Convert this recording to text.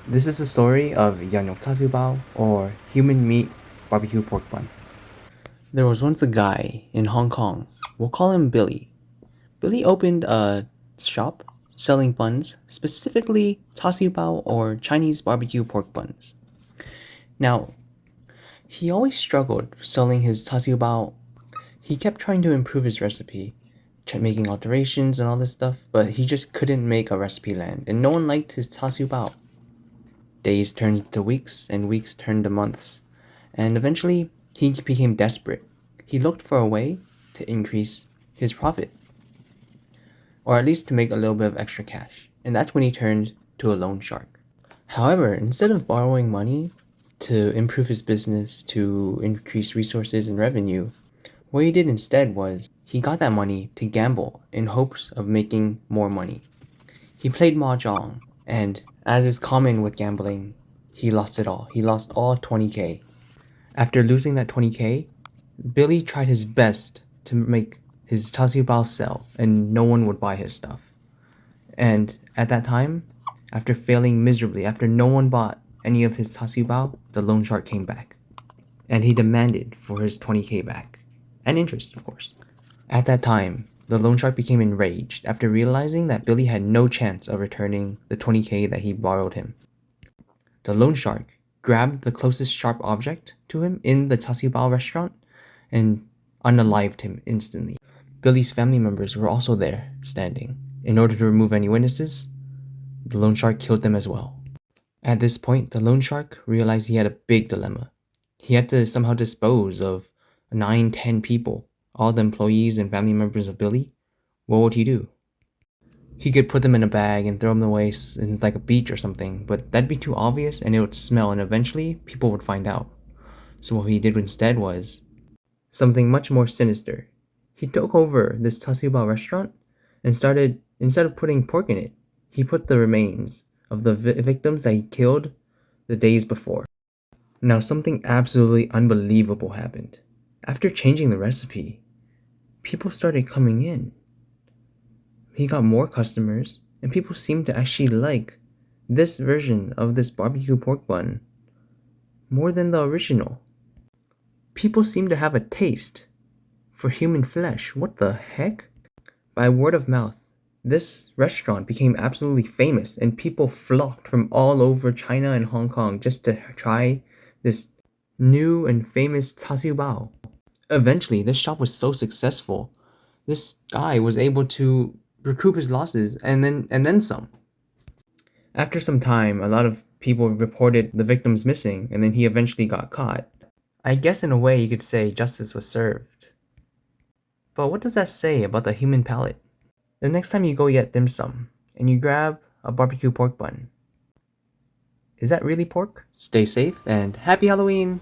This is the story of Yeongyok Bao, or human meat barbecue pork bun. There was once a guy in Hong Kong. We'll call him Billy. Billy opened a shop selling buns, specifically Bao or Chinese barbecue pork buns. Now, he always struggled selling his Bao. He kept trying to improve his recipe, making alterations and all this stuff, but he just couldn't make a recipe land, and no one liked his Bao. Days turned to weeks, and weeks turned to months, and eventually he became desperate. He looked for a way to increase his profit, or at least to make a little bit of extra cash, and that's when he turned to a loan shark. However, instead of borrowing money to improve his business, to increase resources and revenue, what he did instead was he got that money to gamble in hopes of making more money. He played mahjong, and as is common with gambling, he lost it all. He lost all 20k. After losing that 20k, Billy tried his best to make his Bao sell, and no one would buy his stuff. And at that time, after failing miserably, after no one bought any of his Bao, the loan shark came back. And he demanded for his 20k back. And interest, of course. At that time, the loan shark became enraged after realizing that Billy had no chance of returning the 20k that he borrowed him. The loan shark grabbed the closest sharp object to him in the Bao restaurant and unalived him instantly. Billy's family members were also there, standing. In order to remove any witnesses, the loan shark killed them as well. At this point, the loan shark realized he had a big dilemma. He had to somehow dispose of 9-10 people, all the employees and family members of Billy. What would he do? He could put them in a bag and throw them away in like a beach or something, but that'd be too obvious and it would smell, and eventually people would find out. So what he did instead was something much more sinister. He took over this Tasuba restaurant and started, instead of putting pork in it, he put the remains of the victims that he killed the days before. Now something absolutely unbelievable happened. After changing the recipe, people started coming in. He got more customers, and people seemed to actually like this version of this barbecue pork bun more than the original. People seem to have a taste for human flesh. What the heck? By word of mouth, this restaurant became absolutely famous, and people flocked from all over China and Hong Kong just to try this new and famous Bao. Eventually, this shop was so successful, this guy was able to recoup his losses and then some. After some time, a lot of people reported the victims missing, and then he eventually got caught. I guess in a way you could say justice was served. But what does that say about the human palate? The next time you go get dim sum, and you grab a barbecue pork bun, is that really pork? Stay safe, and happy Halloween!